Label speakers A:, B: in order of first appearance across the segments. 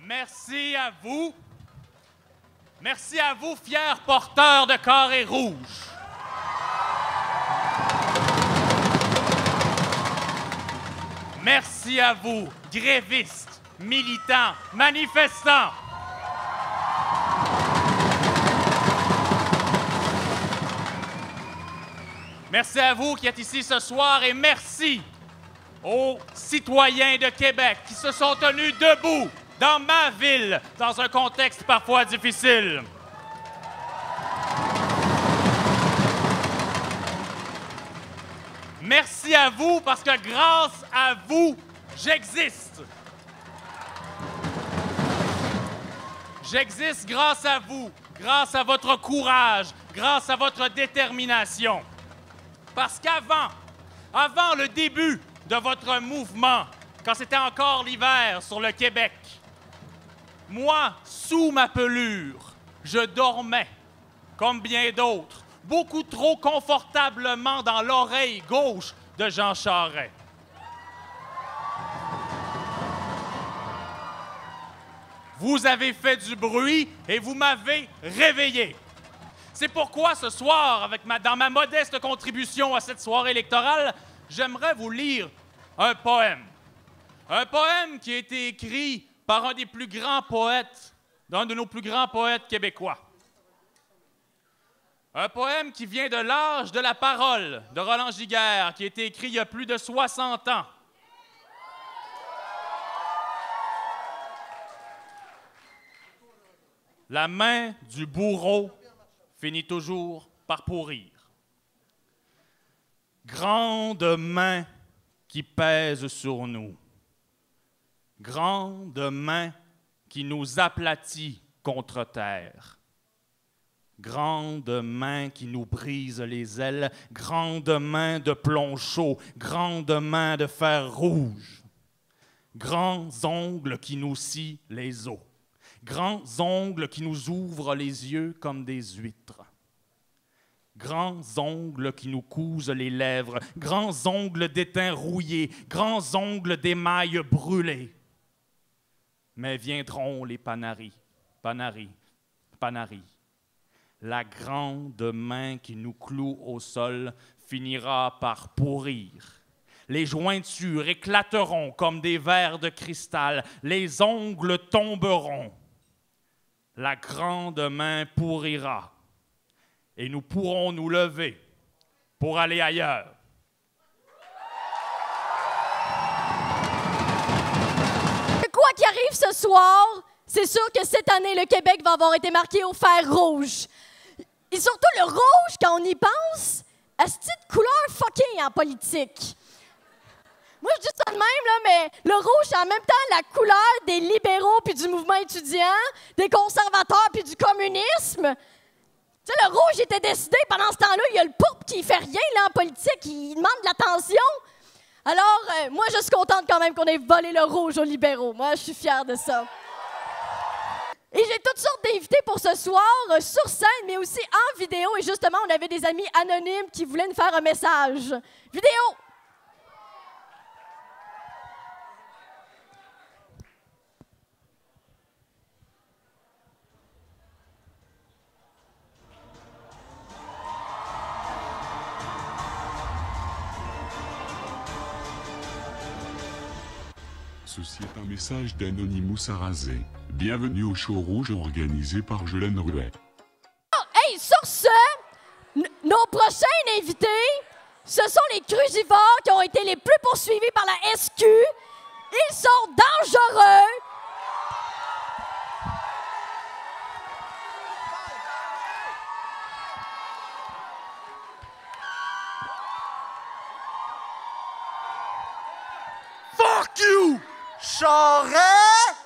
A: Merci à vous. Merci à vous, fiers porteurs de carrés rouges. Merci à vous, grévistes, militants, manifestants. Merci à vous qui êtes ici ce soir et merci aux citoyens de Québec qui se sont tenus debout dans ma ville, dans un contexte parfois difficile. Merci à vous parce que grâce à vous, j'existe. J'existe grâce à vous, grâce à votre courage, grâce à votre détermination. Parce avant le début de votre mouvement, quand c'était encore l'hiver sur le Québec, moi, sous ma pelure, je dormais, comme bien d'autres, beaucoup trop confortablement dans l'oreille gauche de Jean Charest. Vous avez fait du bruit et vous m'avez réveillé. C'est pourquoi ce soir, dans ma modeste contribution à cette soirée électorale, j'aimerais vous lire un poème. Un poème qui a été écrit par un des plus grands poètes, d'un de nos plus grands poètes québécois. Un poème qui vient de l'âge de la parole de Roland Giguère, qui a été écrit il y a plus de 60 ans. La main du bourreau finit toujours par pourrir. Grande main qui pèse sur nous. Grande main qui nous aplatit contre terre. Grande main qui nous brise les ailes. Grande main de plomb chaud. Grande main de fer rouge. Grands ongles qui nous scient les os. Grands ongles qui nous ouvrent les yeux comme des huîtres. Grands ongles qui nous cousent les lèvres. Grands ongles d'étain rouillé. Grands ongles d'émail brûlé. Mais viendront les panaris, panaris, panaris. La grande main qui nous cloue au sol finira par pourrir. Les jointures éclateront comme des verres de cristal. Les ongles tomberont. La grande main pourrira. Et nous pourrons nous lever pour aller ailleurs.
B: Quoi qu'il arrive ce soir, c'est sûr que cette année, le Québec va avoir été marqué au fer rouge. Et surtout le rouge, quand on y pense, à cette petite couleur fucking en politique. Moi, je dis ça de même, là, mais le rouge, c'est en même temps la couleur des libéraux puis du mouvement étudiant, des conservateurs puis du communisme. Tu sais, le rouge était décidé, pendant ce temps-là, il y a le pourpre qui fait rien là, en politique, il demande de l'attention. Alors, moi, je suis contente quand même qu'on ait volé le rouge aux libéraux. Moi, je suis fière de ça. Et j'ai toutes sortes d'invités pour ce soir, sur scène, mais aussi en vidéo. Et justement, on avait des amis anonymes qui voulaient nous faire un message. Vidéo!
C: Ceci est un message d'Anonymous Sarrazé. Bienvenue au show rouge organisé par Jolène Rouet.
B: Oh, hey, sur ce, nos prochains invités, ce sont les crudivores qui ont été les plus poursuivis par la SQ. Ils sont dangereux.
D: Fuck you! Charest!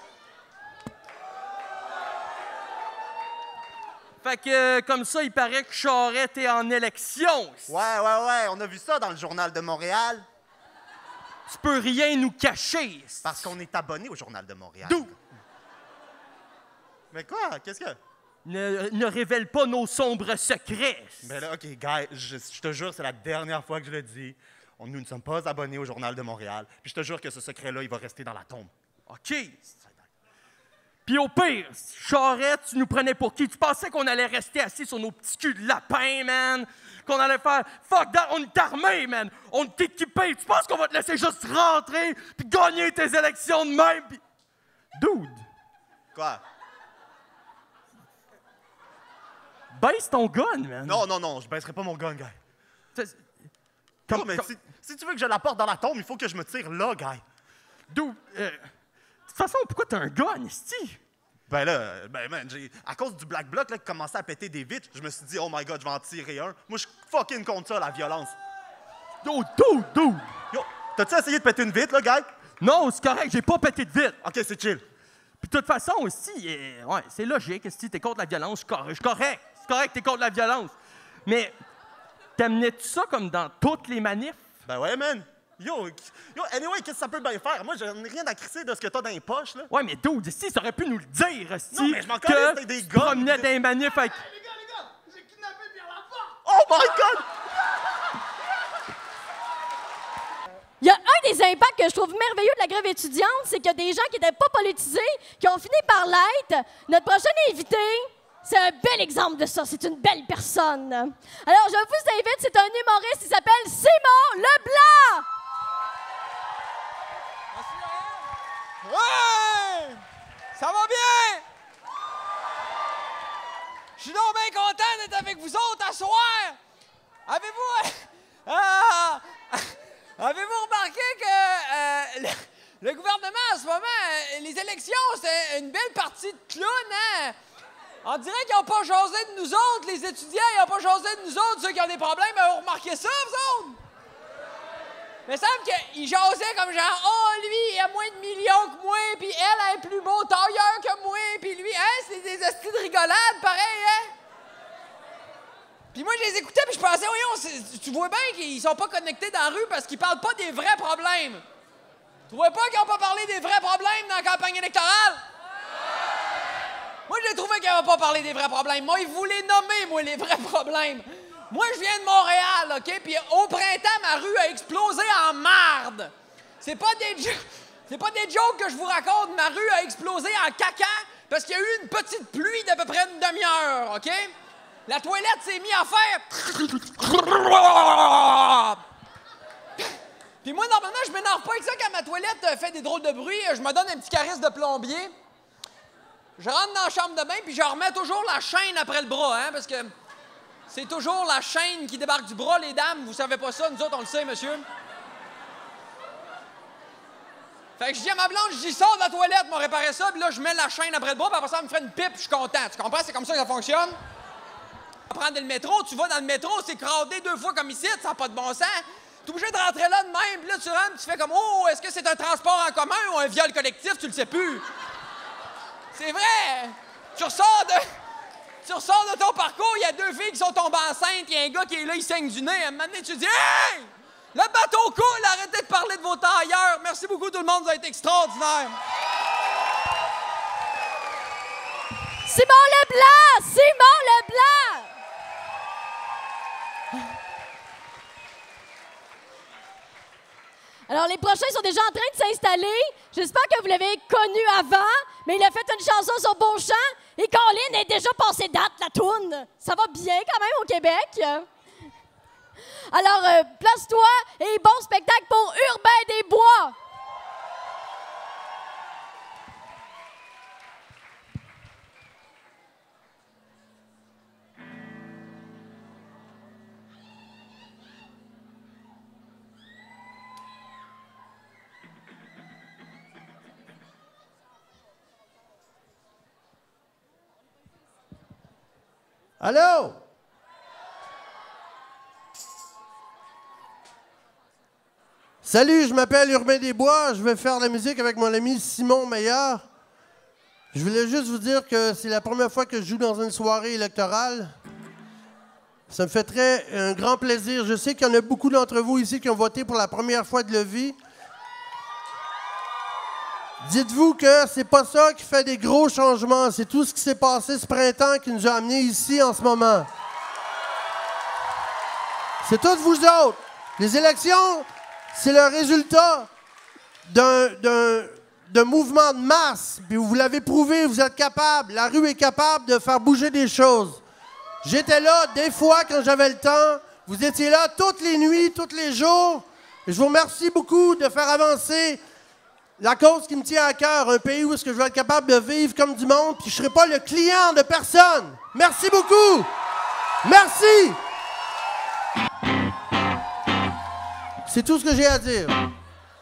E: Fait que, comme ça, il paraît que Charest est en élection.
D: Ouais, on a vu ça dans le Journal de Montréal.
E: Tu peux rien nous cacher.
D: Parce qu'on est abonné au Journal de Montréal.
E: D'où?
D: Mais quoi? Qu'est-ce que...
E: Ne révèle pas nos sombres secrets.
D: Mais là, OK, gars, je te jure, c'est la dernière fois que je le dis. Nous ne sommes pas abonnés au Journal de Montréal. Puis je te jure que ce secret-là, il va rester dans la tombe.
E: OK. Puis au pire, Charest, tu nous prenais pour qui? Tu pensais qu'on allait rester assis sur nos petits culs de lapin, man? Qu'on allait faire « Fuck that, on est armé, man! On est équipé! Tu penses qu'on va te laisser juste rentrer puis gagner tes élections de même? Puis... Dude!
D: Quoi?
E: Baisse ton gun, man!
D: Non, je baisserai pas mon gun, gars.
E: Comme,
D: mais si tu veux que je la porte dans la tombe, il faut que je me tire là, gars.
E: Dude, de toute façon, pourquoi t'as un gun, ici?
D: Ben là, man, à cause du Black Bloc là, qui commençait à péter des vitres, je me suis dit, oh my god, je vais en tirer un. Moi, je suis fucking contre ça, la violence.
E: Dude!
D: Yo, t'as-tu essayé de péter une vitre, là, gars?
E: Non, c'est correct, j'ai pas pété de vitre.
D: Ok, c'est chill.
E: Puis de toute façon, aussi, ouais, c'est logique, si t'es contre la violence, je suis correct. C'est correct, t'es contre la violence. Mais, t'amenais-tu ça comme dans toutes les manifs?
D: Ben ouais, man. Yo, anyway, qu'est-ce que ça peut bien faire? Moi, j'en ai rien à crisser de ce que t'as dans les poches, là.
E: Ouais, mais dude, si, ça aurait pu nous le dire,
D: Non, mais je m'en connais, c'était des
E: tu
D: gars.
E: promenais dans les manifs avec...
F: Hey, les gars, j'ai kidnappé Pierre Laporte!
D: Oh my god!
B: Il y a un des impacts que je trouve merveilleux de la grève étudiante, c'est qu'il y a des gens qui n'étaient pas politisés, qui ont fini par l'être. Notre prochain invité, c'est un bel exemple de ça. C'est une belle personne. Alors, je vous invite, c'est un humoriste, il s'appelle Simon Leblanc!
G: Ouais! Ça va bien? Je suis donc bien content d'être avec vous autres à soir. Avez-vous remarqué que le gouvernement en ce moment, les élections, c'est une belle partie de clown, hein? On dirait qu'ils n'ont pas jasé de nous autres, les étudiants, ils n'ont pas jasé de nous autres, ceux qui ont des problèmes. Vous remarquez ça, vous autres? Il me semble qu'il jasait comme genre, oh, lui, il a moins de millions que moi, puis elle a un plus beau tailleur que moi, puis lui, hein, c'est des estis de rigolade, pareil, hein? Puis moi, je les écoutais, puis je pensais, voyons, tu vois bien qu'ils sont pas connectés dans la rue parce qu'ils parlent pas des vrais problèmes. Tu vois pas qu'ils ont pas parlé des vrais problèmes dans la campagne électorale? Moi, j'ai trouvé qu'ils n'avaient pas parlé des vrais problèmes. Moi, ils voulaient nommer, moi, les vrais problèmes. Moi, je viens de Montréal, OK? Puis au printemps, ma rue a explosé en marde. C'est pas des jokes que je vous raconte. Ma rue a explosé en caca parce qu'il y a eu une petite pluie d'à peu près une demi-heure, OK? La toilette s'est mise à faire... Puis moi, normalement, je m'énerve pas avec ça quand ma toilette fait des drôles de bruit. Je me donne un petit charisme de plombier. Je rentre dans la chambre de bain, puis je remets toujours la chaîne après le bras, hein, parce que c'est toujours la chaîne qui débarque du bras, les dames. Vous savez pas ça, nous autres, on le sait, monsieur. Fait que je dis à ma blonde, je dis, sors de la toilette, m'a réparé ça, puis là, je mets la chaîne après le bras, puis après ça, elle me fait une pipe, je suis content. Tu comprends? C'est comme ça que ça fonctionne. Prendre le métro, tu vas dans le métro, c'est crowdé 2 fois comme ici, ça n'a pas de bon sens. T'es obligé de rentrer là de même, puis là, tu rentres, tu fais comme, oh, est-ce que c'est un transport en commun ou un viol collectif? Tu le sais plus. C'est vrai! Tu ressors de ton parcours, il y a 2 filles qui sont tombées enceintes, il y a un gars qui est là, il saigne du nez. À un moment donné, tu dis, hey! Le bateau coule, arrêtez de parler de vos tailleurs. Merci beaucoup, tout le monde, vous avez été extraordinaire.
B: Simon Leblanc! Simon Leblanc! Alors, les prochains sont déjà en train de s'installer. J'espère que vous l'avez connu avant, mais il a fait une chanson sur Beauchamp et Colin est déjà passé date, la toune. Ça va bien quand même au Québec. Alors, place-toi et bon spectacle pour Urbain des Bois.
H: Allô? Salut, je m'appelle Urbain Desbois. Je vais faire de la musique avec mon ami Simon Meilleur. Je voulais juste vous dire que c'est la première fois que je joue dans une soirée électorale. Ça me fait un grand plaisir. Je sais qu'il y en a beaucoup d'entre vous ici qui ont voté pour la première fois de leur vie. Dites-vous que c'est pas ça qui fait des gros changements. C'est tout ce qui s'est passé ce printemps qui nous a amenés ici en ce moment. C'est toutes vous autres. Les élections, c'est le résultat de mouvement de masse, puis vous l'avez prouvé, vous êtes capable. La rue est capable de faire bouger des choses. J'étais là des fois quand j'avais le temps. Vous étiez là toutes les nuits, tous les jours. Et je vous remercie beaucoup de faire avancer la cause qui me tient à cœur, un pays où est-ce que je vais être capable de vivre comme du monde, puis je ne serai pas le client de personne. Merci beaucoup. Merci. C'est tout ce que j'ai à dire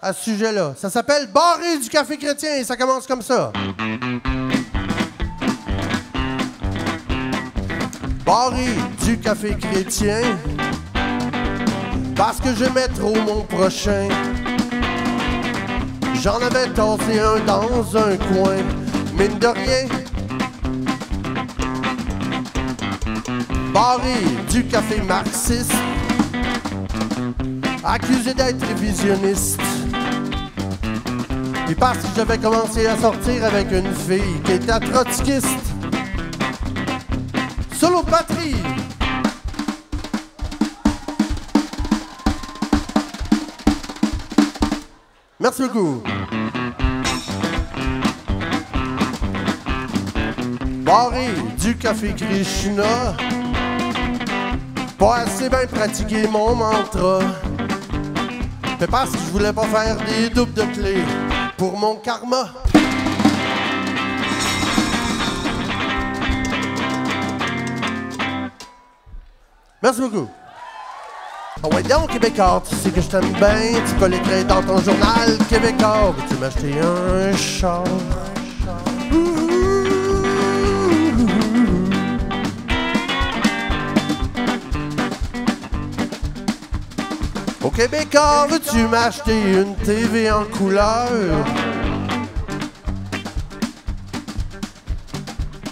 H: à ce sujet-là. Ça s'appelle Barré du Café Chrétien et ça commence comme ça. Barré du Café Chrétien parce que j'aimais trop mon prochain. J'en avais tassé un dans un coin, mine de rien. Barré du café marxiste, accusé d'être révisionniste. Puis parce que j'avais commencé à sortir avec une fille qui était trotskiste. Solo patrie. Merci beaucoup. Barré du café Krishna, pas assez bien pratiqué mon mantra. C'est parce que je voulais pas faire des doubles de clés pour mon karma. Merci beaucoup. Oh ouais donc, Québécois, tu sais que je t'aime bien. Tu peux l'écrire dans ton journal Québécois. Veux-tu m'acheter un char? Au Québécois, veux-tu m'acheter une TV en couleur?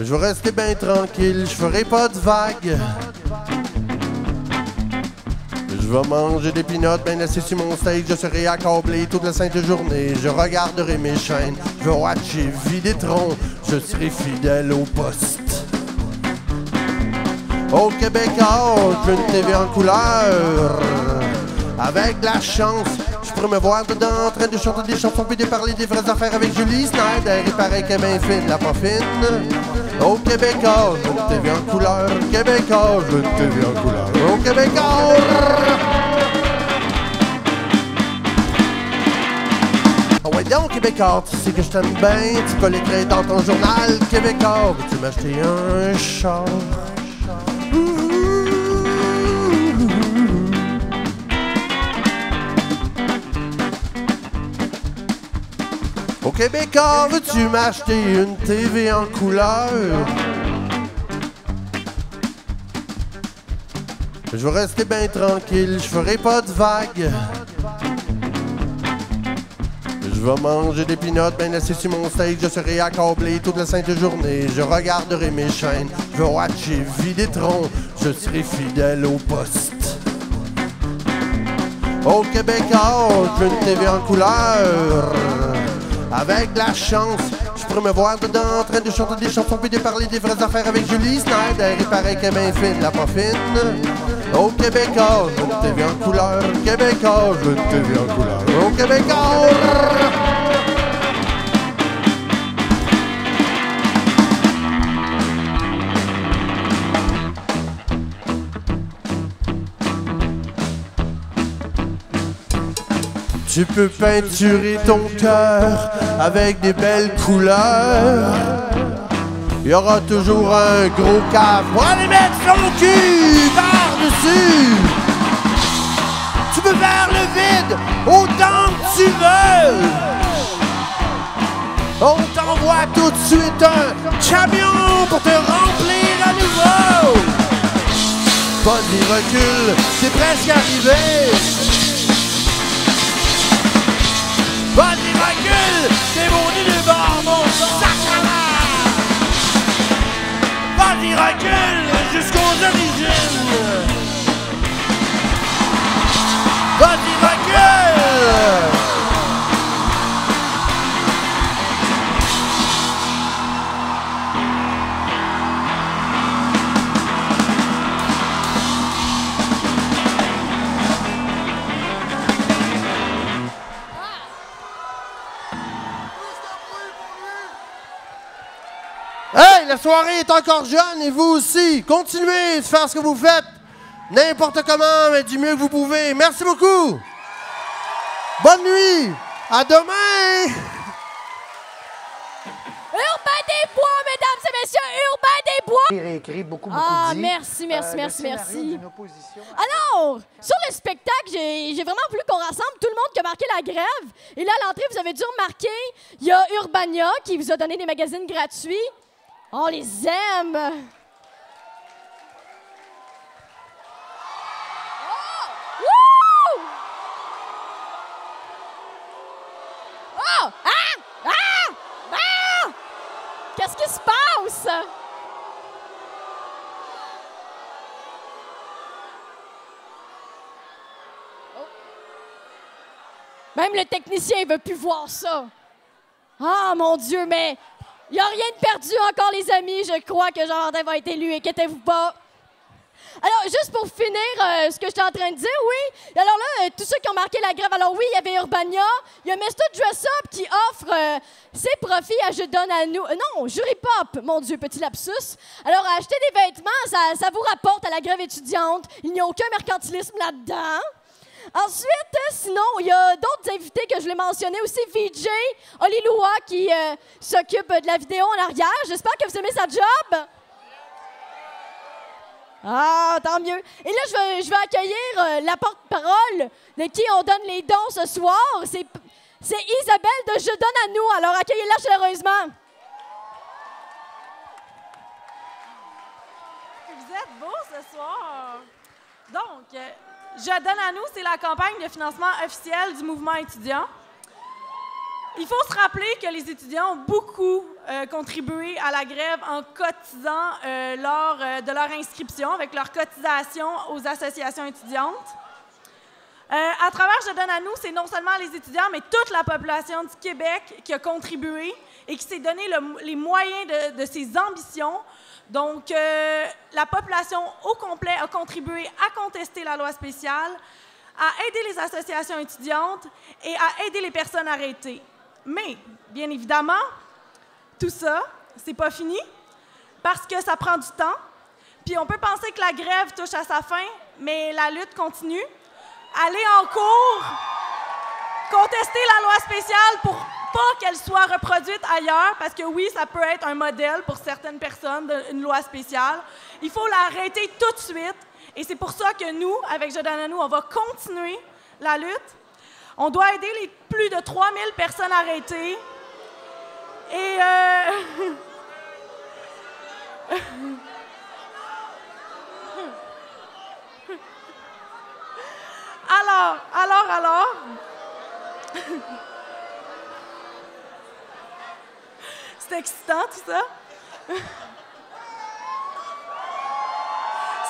H: Je vais rester bien tranquille, je ferai pas de vagues. Je vais manger des peanuts bien assis sur mon stage. Je serai accablé toute la sainte journée. Je regarderai mes chaînes. Je vais watcher Vidétron. Je serai fidèle au poste. Au Québécois, je veux une TV en couleur. Avec de la chance, je pourrais me voir dedans en train de chanter des chansons puis de parler des vraies affaires avec Julie Snyder. Il paraît qu'elle est bien fine, la pas fine. Au Québécois, je veux une TV en couleur. Québécois, je veux une TV en couleur. Au Québécois. Oh ouais donc, Québécois, tu sais que je t'aime bien. Tu peux l'écrire dans ton journal Québécois. Veux-tu m'acheter un char? Au Québécois, veux-tu m'acheter une TV en couleur? Je vais rester bien tranquille, je ferai pas de vagues. Je vais manger des peanuts bien assis sur mon stage. Je serai accablé toute la sainte journée. Je regarderai mes chaînes, je vais watcher Vidétron. Je serai fidèle au poste. Au Québécois, je veux une TV en couleur. Avec de la chance, je pourrais me voir dedans en train de chanter des chansons puis de parler des vraies affaires avec Julie Snyder. Il paraît qu'elle est bien fine, la pas fine. Au Québécois, je veux une TV en couleur. Québécois, je veux une TV en couleur. Au Québécois. Tu peux peinturer ton cœur avec des belles couleurs. Il y aura toujours un gros cave pour aller mettre son cul par-dessus. Tu peux faire le vide autant que tu veux. On t'envoie tout de suite un camion pour te remplir à nouveau. Vas-y, recule, c'est presque arrivé. Vas-y, recule, c'est mon nid de bord, mon sacrement. Vas-y, recule, jusqu'aux origines. Vas-y, recule. la soirée est encore jeune et vous aussi. Continuez de faire ce que vous faites. N'importe comment, mais du mieux que vous pouvez. Merci beaucoup. Bonne nuit. À demain.
B: Urbain des Bois, mesdames et messieurs, Urbain des Bois!
I: J'ai réécrit beaucoup
B: Ah,
I: dit.
B: merci.
I: Le scénario d'une opposition.
B: Alors, sur le spectacle, j'ai vraiment voulu qu'on rassemble tout le monde qui a marqué la grève. Et là, à l'entrée, vous avez dû remarquer, il y a Urbania qui vous a donné des magazines gratuits. On les aime! Oh! Wouh! Oh! Ah! Ah! Ah! Qu'est-ce qui se passe? Même le technicien ne veut plus voir ça. Ah, mon Dieu, mais il n'y a rien de perdu encore, les amis. Je crois que Jean-Martin va être élu, inquiétez-vous pas. Alors, juste pour finir ce que j'étais en train de dire, oui. Alors là, tous ceux qui ont marqué la grève, alors oui, il y avait Urbania. Il y a Mr. Dress Up qui offre ses profits à Je donne à nous. Non, Jury Pop, mon Dieu, petit lapsus. Alors, acheter des vêtements, ça vous rapporte à la grève étudiante. Il n'y a aucun mercantilisme là-dedans. Ensuite, sinon, il y a d'autres invités que je l'ai mentionné aussi. VJ, Oli Loua qui s'occupe de la vidéo en arrière. J'espère que vous aimez sa job. Ah, tant mieux. Et là, je vais accueillir la porte-parole de qui on donne les dons ce soir. C'est Isabelle de Je donne à nous. Alors, accueillez-la chaleureusement.
J: Vous êtes beaux ce soir. Donc, Je donne à nous, c'est la campagne de financement officielle du mouvement étudiant. Il faut se rappeler que les étudiants ont beaucoup contribué à la grève en cotisant lors de leur inscription, avec leur cotisation aux associations étudiantes. À travers Je donne à nous, c'est non seulement les étudiants, mais toute la population du Québec qui a contribué et qui s'est donné les moyens de ses ambitions. Donc, la population au complet a contribué à contester la loi spéciale, à aider les associations étudiantes et à aider les personnes arrêtées. Mais, bien évidemment, tout ça, c'est pas fini parce que ça prend du temps. Puis on peut penser que la grève touche à sa fin, mais la lutte continue. Aller en cours, contester la loi spéciale pour pas qu'elle soit reproduite ailleurs, parce que oui, ça peut être un modèle pour certaines personnes d'une loi spéciale. Il faut l'arrêter tout de suite. Et c'est pour ça que nous, avec Je donne à nous, on va continuer la lutte. On doit aider les plus de 3000 personnes arrêtées. Et alors... C'est excitant, tout ça.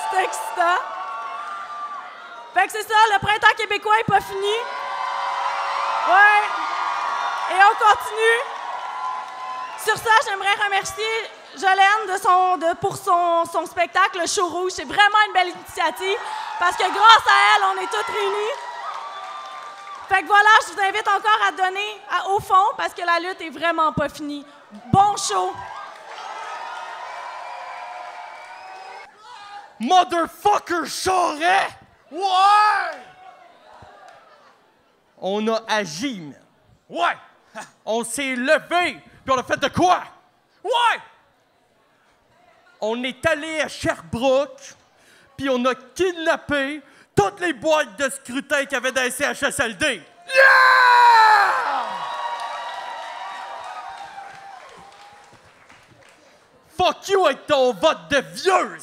J: C'est excitant. Fait que c'est ça, le printemps québécois est pas fini. Ouais. Et on continue. Sur ça, j'aimerais remercier Jolène pour son spectacle, le Show Rouge. C'est vraiment une belle initiative parce que grâce à elle, on est toutes réunies. Fait que voilà, je vous invite encore à donner au fond parce que la lutte est vraiment pas finie. Bon show!
E: Motherfucker Charest! Ouais! On a agi, man. Ouais! On s'est levé, puis on a fait de quoi? Ouais! On est allé à Sherbrooke, puis on a kidnappé toutes les boîtes de scrutin qu'il y avait dans les CHSLD. Yeah! Fuck you avec ton vote de vieux!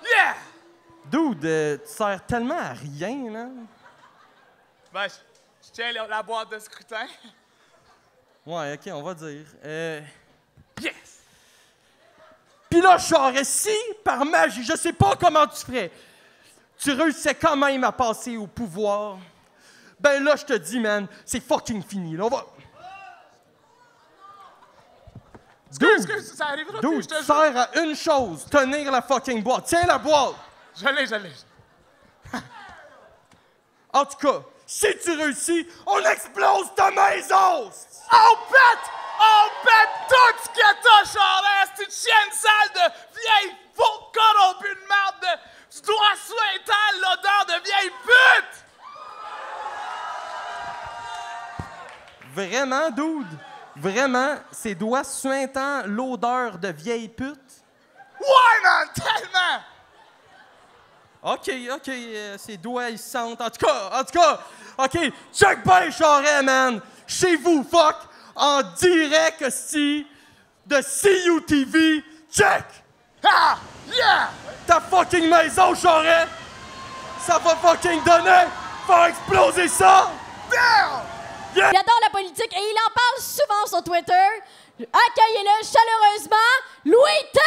E: Yeah! Dude, tu sers tellement à rien, là.
F: Ben, je tiens la boîte de scrutin.
E: Ouais, OK, on va dire. Yes! Pis là, Charest, si, par magie, je sais pas comment tu ferais, tu réussissais quand même à passer au pouvoir, ben là, je te dis, man, c'est fucking fini, là, on va...
F: Excuse, ça arrivera plus,
E: Dude,
F: je te
E: tu
F: jure.
E: sers à une chose, tenir la fucking boîte. Tiens la boîte!
F: Je l'ai.
E: En tout cas, si tu réussis, on explose ta maison!
F: On pète! On pète tout ce que t'as, Charles! C'est une chienne sale de vieille faux conne au but de marde! Tu dois souhaiter l'odeur de vieille pute!
E: Vraiment, dude? Vraiment, ses doigts suintant l'odeur de vieille pute?
F: Ouais, man! Tellement!
E: OK, ses doigts, ils sentent. En tout cas, OK, check bien, Charest, man! Chez vous, fuck! En direct, si de CUTV, check!
F: Ah! Yeah!
E: Ta fucking maison, Charest! Ça va fucking donner! Faire exploser ça!
F: Damn!
E: Yeah!
B: Il adore la politique et il en parle souvent sur Twitter. Accueillez-le chaleureusement, Louis T!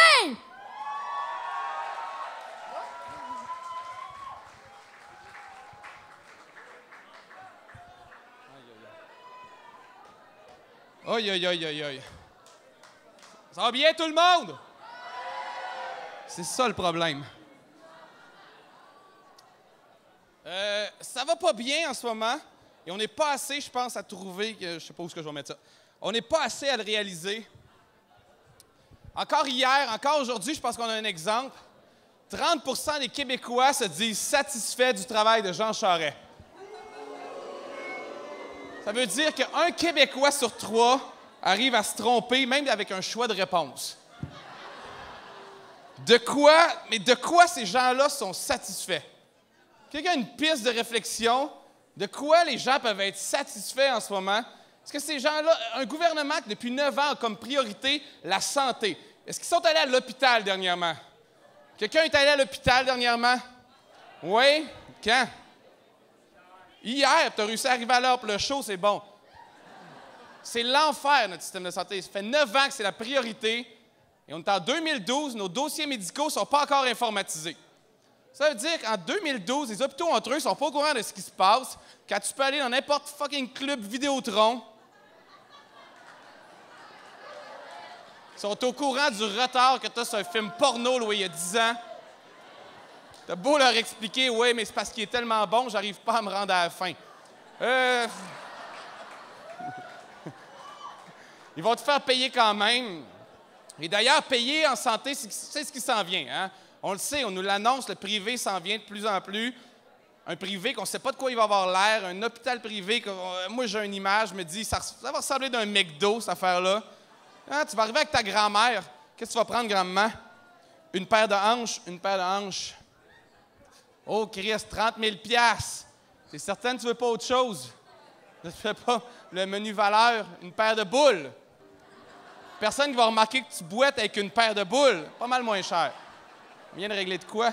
F: Aïe, aïe, aïe, aïe, aïe. Ça va bien, tout le monde? C'est ça le problème. Ça va pas bien en ce moment. Et on n'est pas assez, je pense, à trouver... je sais pas où est-ce que je vais mettre ça. On n'est pas assez à le réaliser. Encore hier, encore aujourd'hui, je pense qu'on a un exemple. 30% des Québécois se disent satisfaits du travail de Jean Charest. Ça veut dire qu'un Québécois sur 3 arrive à se tromper, même avec un choix de réponse. De quoi ces gens-là sont satisfaits? Quelqu'un a une piste de réflexion? De quoi les gens peuvent être satisfaits en ce moment? Est-ce que ces gens-là, un gouvernement qui depuis 9 ans a comme priorité la santé, est-ce qu'ils sont allés à l'hôpital dernièrement? Quelqu'un est allé à l'hôpital dernièrement? Oui? Quand? Hier, tu as réussi à arriver à l'heure pour le show, c'est bon. C'est l'enfer, notre système de santé. Ça fait 9 ans que c'est la priorité. Et on est en 2012, nos dossiers médicaux ne sont pas encore informatisés. Ça veut dire qu'en 2012, les hôpitaux entre eux ne sont pas au courant de ce qui se passe. Quand tu peux aller dans n'importe fucking club Vidéotron, ils sont au courant du retard que tu as sur un film porno loué il y a 10 ans. T'as beau leur expliquer, oui, mais c'est parce qu'il est tellement bon, j'arrive pas à me rendre à la fin. Ils vont te faire payer quand même. Et d'ailleurs, payer en santé, c'est ce qui s'en vient. Hein? On le sait, on nous l'annonce, le privé s'en vient de plus en plus. Un privé qu'on ne sait pas de quoi il va avoir l'air, un hôpital privé, moi j'ai une image, je me dis, ça va ressembler d'un McDo, cette affaire-là. Hein, tu vas arriver avec ta grand-mère. Qu'est-ce que tu vas prendre, grand-maman? Une paire de hanches. Oh, Christ, 30 000 $. T'es certain que tu veux pas autre chose? Tu ne fais pas le menu valeur, une paire de boules. Personne qui va remarquer que tu boites avec une paire de boules. Pas mal moins cher. On vient de régler de quoi?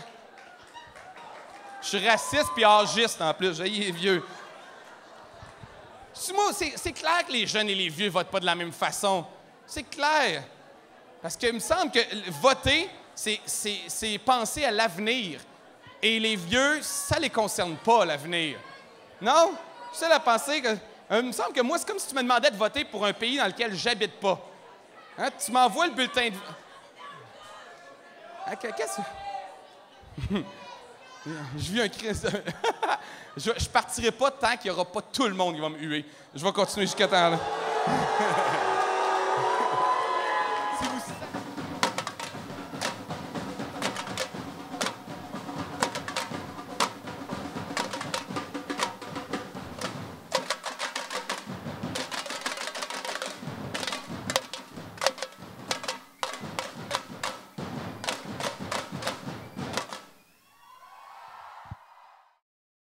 F: Je suis raciste puis âgiste en plus. Il est vieux. C'est clair que les jeunes et les vieux votent pas de la même façon. C'est clair. Parce qu'il me semble que voter, c'est penser à l'avenir. Et les vieux, ça les concerne pas, l'avenir. Non? C'est la pensée que... il me semble que moi, c'est comme si tu me demandais de voter pour un pays dans lequel j'habite pas. Hein? Tu m'envoies le bulletin de... Qu'est-ce que... Je vis un crise. Je partirai pas tant qu'il n'y aura pas tout le monde qui va me huer. Je vais continuer jusqu'à temps là.